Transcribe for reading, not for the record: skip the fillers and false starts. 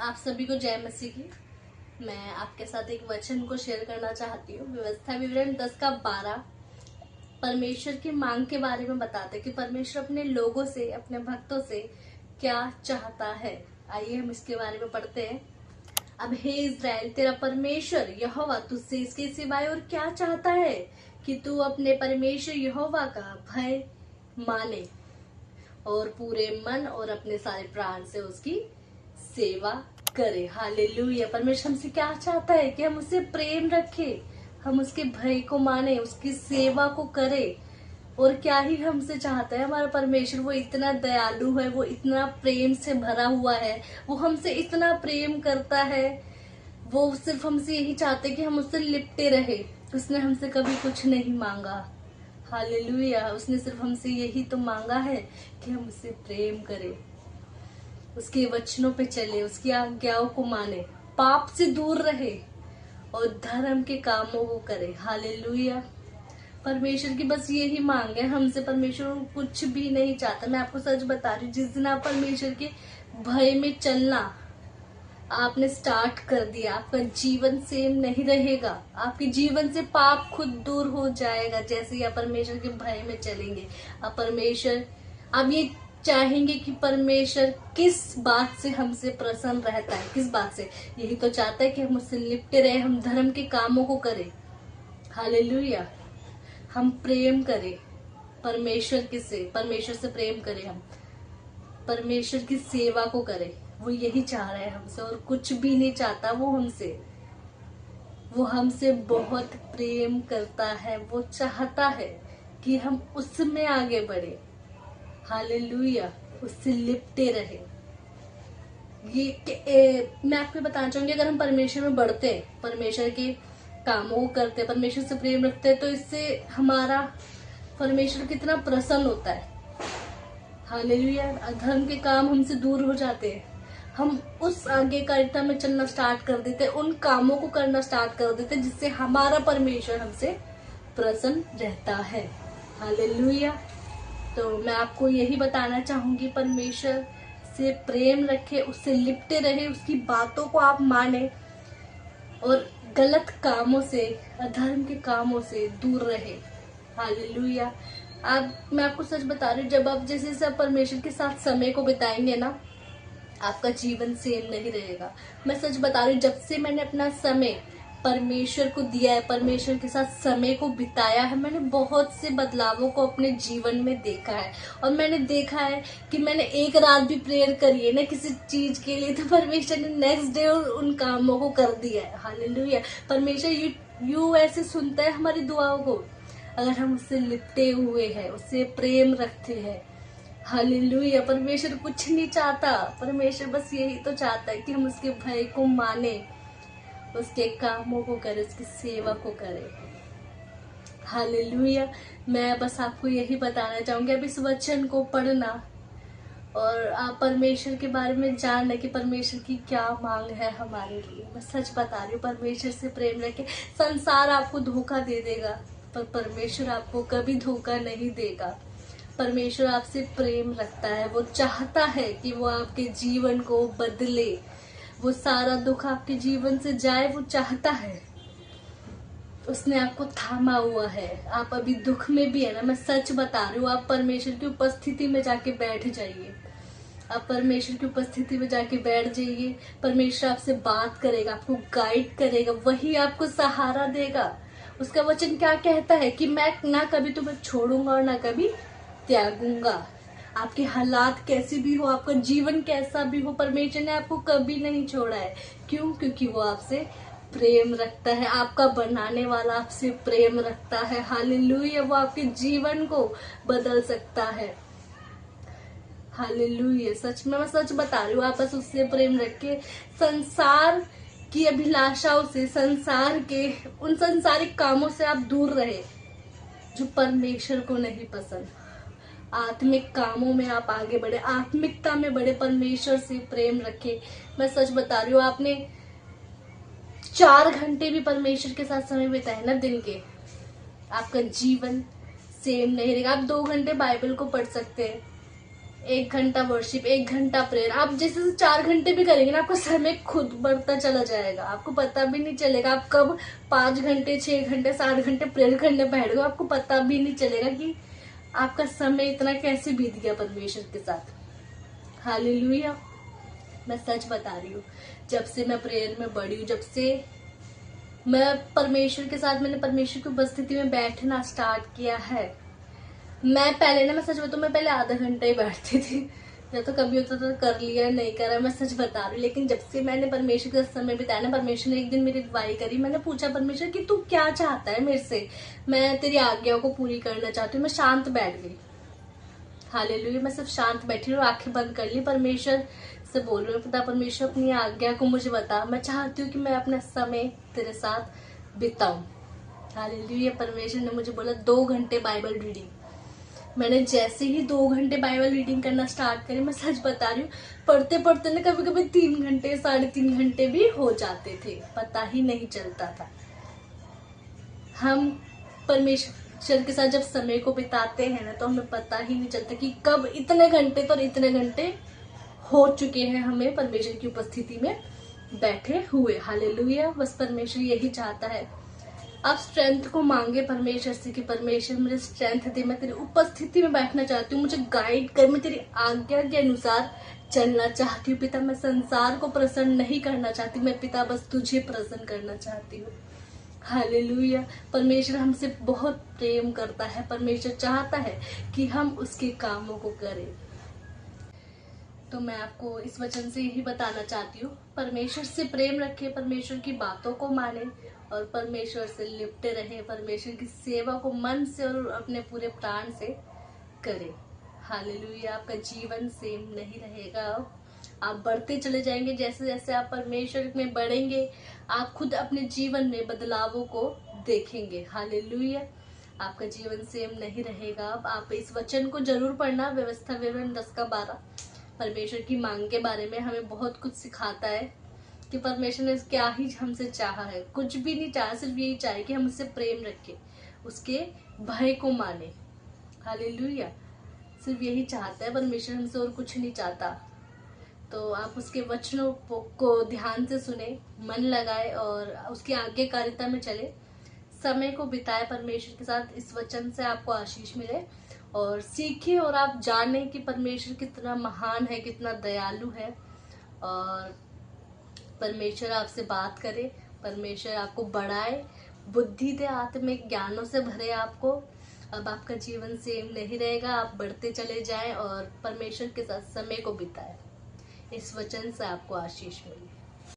आप सभी को जय मसीह की। मैं आपके साथ एक वचन को शेयर करना चाहती हूँ। व्यवस्था विवरण 10 का 12 परमेश्वर की मांग के बारे में बताते कि परमेश्वर अपने लोगों से, अपने भक्तों से क्या चाहता है। आइए हम इसके बारे में पढ़ते हैं। अब हे इज़राइल, तेरा परमेश्वर यहोवा तुझसे इसके सिवाय और क्या चाहता है कि तू अपने परमेश्वर यहोवा का भय माने और पूरे मन और अपने सारे प्राण से उसकी सेवा करे। हालेलुया। परमेश्वर हमसे क्या चाहता है कि हम उससे प्रेम रखें, हम उसके भय को माने, उसकी सेवा को करें। और क्या ही हमसे चाहता है हमारा परमेश्वर। वो इतना दयालु है, वो इतना प्रेम से भरा हुआ है, वो हमसे इतना प्रेम करता है। वो सिर्फ हमसे यही चाहते कि हम उससे लिपटे रहे। उसने हमसे कभी कुछ नहीं मांगा। हालेलुया। उसने सिर्फ हमसे यही तो मांगा है कि हम उससे प्रेम करें, उसके वचनों पे चले, उसकी आज्ञाओं को माने, पाप से दूर रहे और धर्म के कामों को करे। हालेलुया। परमेश्वर की बस यही मांग है हमसे। परमेश्वर कुछ भी नहीं चाहता। मैं आपको सच बता रही हूँ, जिस दिन आप परमेश्वर के भय में चलना आपने स्टार्ट कर दिया, आपका जीवन सेम नहीं रहेगा। आपके जीवन से पाप खुद दूर हो जाएगा जैसे ही आप परमेश्वर के भय में चलेंगे। आप ये चाहेंगे कि परमेश्वर किस बात से हमसे प्रसन्न रहता है, किस बात से। यही तो चाहता है कि हम उससे लिपटे रहे, हम धर्म के कामों को करें। हालेलुया। हम प्रेम करें परमेश्वर से प्रेम करें, हम परमेश्वर की सेवा को करें। वो यही चाह रहा है हमसे और कुछ भी नहीं चाहता वो हमसे। वो हमसे बहुत प्रेम करता है। वो चाहता है कि हम उसमें आगे बढ़े। हालेलुया। उससे लिपटे रहे। मैं आपको बताना चाहूंगी, अगर हम परमेश्वर में बढ़ते हैं, परमेश्वर के कामों को करते हैं, परमेश्वर से प्रेम रखते हैं, तो इससे हमारा परमेश्वर कितना प्रसन्न होता है। हालेलुया। धर्म के काम हमसे दूर हो जाते हैं। हम उस आज्ञाकारिता में चलना स्टार्ट कर देते हैं, उन कामों को करना स्टार्ट कर देते हैं जिससे हमारा परमेश्वर हमसे प्रसन्न रहता है। हालेलुया। तो मैं आपको यही बताना चाहूंगी, परमेश्वर से प्रेम रखे, उससे लिपटे रहे, उसकी बातों को आप माने और गलत कामों से, अधर्म के कामों से दूर रहे। हालेलुया। मैं आपको सच बता रही हूँ, जब आप जैसे सब परमेश्वर के साथ समय को बिताएंगे ना, आपका जीवन सेम नहीं रहेगा। मैं सच बता रही हूँ, जब से मैंने अपना समय परमेश्वर को दिया है, परमेश्वर के साथ समय को बिताया है, मैंने बहुत से बदलावों को अपने जीवन में देखा है। और मैंने देखा है कि मैंने एक रात भी प्रेयर करी है ना किसी चीज के लिए, तो परमेश्वर ने नेक्स्ट डे उन कामों को कर दिया है। हालेलुया। परमेश्वर यू ऐसे सुनता है हमारी दुआओं को, अगर हम उससे लिपटे हुए हैं, उससे प्रेम रखते हैं। हालेलुया। परमेश्वर कुछ नहीं चाहता। परमेश्वर बस यही तो चाहता है कि हम उसके भय को माने, उसके कामों को करें, उसकी सेवा को करें। हालेलुया। मैं बस आपको यही बताना चाहूंगी, अब इस वचन को पढ़ना और आप परमेश्वर के बारे में जानना कि परमेश्वर की क्या मांग है हमारे लिए। मैं सच बता रही हूँ, परमेश्वर से प्रेम रखे। संसार आपको धोखा दे देगा पर परमेश्वर आपको कभी धोखा नहीं देगा। परमेश्वर आपसे प्रेम रखता है। वो चाहता है कि वो आपके जीवन को बदले, वो सारा दुख आपके जीवन से जाए। वो चाहता है। उसने आपको थामा हुआ है। आप अभी दुख में भी है ना, मैं सच बता रही हूँ, आप परमेश्वर की उपस्थिति में जाके बैठ जाइए। आप परमेश्वर की उपस्थिति में जाके बैठ जाइए। परमेश्वर आपसे बात करेगा, आपको गाइड करेगा, वही आपको सहारा देगा। उसका वचन क्या कहता है कि मैं ना कभी तुम्हें छोड़ूंगा और ना कभी त्यागूंगा। आपके हालात कैसे भी हो, आपका जीवन कैसा भी हो, परमेश्वर ने आपको कभी नहीं छोड़ा है। क्यों? क्योंकि वो आपसे प्रेम रखता है। आपका बनाने वाला आपसे प्रेम रखता है। हालेलुया। वो आपके जीवन को बदल सकता है। हालेलुया। सच में मैं सच बता रही हूँ, आप बस उससे प्रेम रखे। संसार की अभिलाषाओं से, संसार के उन संसारिक कामों से आप दूर रहे जो परमेश्वर को नहीं पसंद। आत्मिक कामों में आप आगे बढ़े, आत्मिकता में बढ़े, परमेश्वर से प्रेम रखे। मैं सच बता रही हूँ, आपने 4 घंटे भी परमेश्वर के साथ समय बिताए ना दिन के, आपका जीवन सेम नहीं रहेगा। आप 2 घंटे बाइबल को पढ़ सकते हैं, 1 घंटा वर्शिप, 1 घंटा प्रेयर, आप जैसे 4 घंटे भी करेंगे ना, आपका समय खुद बढ़ता चला जाएगा, आपको पता भी नहीं चलेगा आप कब 5 घंटे, 6 घंटे, 7 घंटे प्रेयर करने बैठ गए, आपको पता भी नहीं चलेगा कि आपका समय इतना कैसे बीत गया परमेश्वर के साथ। हालेलुया। मैं सच बता रही हूँ, जब से मैं प्रेयर में बढ़ी हूँ, जब से मैं परमेश्वर के साथ, मैंने परमेश्वर की उपस्थिति में बैठना स्टार्ट किया है। मैं पहले ना, मैं सच बताऊं, मैं पहले आधा घंटा ही बैठती थी, या तो कभी होता तो कर लिया, नहीं करा, मैं सच बता रही हूँ। लेकिन जब से मैंने परमेश्वर के साथ समय बिताया ना, परमेश्वर ने एक दिन मेरी अगुवाई करी, मैंने पूछा परमेश्वर कि तू क्या चाहता है मेरे से, मैं तेरी आज्ञाओं को पूरी करना चाहती हूँ। मैं शांत बैठ गई। हालेलुया। मैं सिर्फ शांत बैठी हूँ, आंखें बंद कर ली, परमेश्वर से बोल रही हूँ, पिता परमेश्वर अपनी आज्ञा को मुझे बता, मैं चाहती हूँ कि मैं अपना समय तेरे साथ बिताऊं। हालेलुया। परमेश्वर ने मुझे बोला 2 घंटे बाइबल रीडिंग। मैंने जैसे ही 2 घंटे बाइबल रीडिंग करना स्टार्ट करी, मैं सच बता रही हूँ, पढ़ते पढ़ते ना कभी कभी 3 घंटे, 3.5 घंटे भी हो जाते थे, पता ही नहीं चलता था। हम परमेश्वर के साथ जब समय को बिताते हैं ना, तो हमें पता ही नहीं चलता कि कब इतने घंटे तो इतने घंटे हो चुके हैं हमें परमेश्वर की उपस्थिति में बैठे हुए। हालेलुया। बस परमेश्वर यही चाहता है, आप स्ट्रेंथ को मांगे परमेश्वर से कि परमेश्वर मुझे स्ट्रेंथ दे, मैं तेरी उपस्थिति में बैठना चाहती हूँ, मुझे गाइड कर, मैं तेरी आज्ञा के अनुसार चलना चाहती हूँ। पिता, मैं संसार को प्रसन्न नहीं करना चाहती, मैं पिता बस तुझे प्रसन्न करना चाहती हूँ। हालेलुया। परमेश्वर हमसे बहुत प्रेम करता है, परमेश्वर चाहता है कि हम उसके कामों को करें। तो मैं आपको इस वचन से यही बताना चाहती हूँ, परमेश्वर से प्रेम रखें, परमेश्वर की बातों को माने और परमेश्वर से लिपटे रहे, परमेश्वर की सेवा को मन से और अपने पूरे प्राण से करें। हालेलुया। आपका जीवन सेम नहीं रहेगा, आप बढ़ते चले जाएंगे, जैसे जैसे आप परमेश्वर में बढ़ेंगे, आप खुद अपने जीवन में बदलावों को देखेंगे। हालेलुया। आपका जीवन सेम नहीं रहेगा। अब आप इस वचन को जरूर पढ़ना, व्यवस्था विवरण 10 का 12 परमेश्वर की मांग के बारे में हमें बहुत कुछ सिखाता है कि परमेश्वर ने क्या ही हमसे चाहा है, कुछ भी नहीं चाहा, सिर्फ यही चाहे कि हम उससे प्रेम रखें, उसके भय को माने। हालेलुया। सिर्फ यही चाहता है परमेश्वर, हमसे और कुछ नहीं चाहता। तो आप उसके वचनों को ध्यान से सुने, मन लगाए और उसकी आज्ञाकारिता में चले, समय को बिताए परमेश्वर के साथ। इस वचन से आपको आशीष मिले और सीखे और आप जाने कि परमेश्वर कितना महान है, कितना दयालु है, और परमेश्वर आपसे बात करे, परमेश्वर आपको बढ़ाए, बुद्धि दे, आत्मिक ज्ञानों से भरे आपको। अब आपका जीवन सेम नहीं रहेगा, आप बढ़ते चले जाएं और परमेश्वर के साथ समय को बिताएं। इस वचन से आपको आशीष मिले।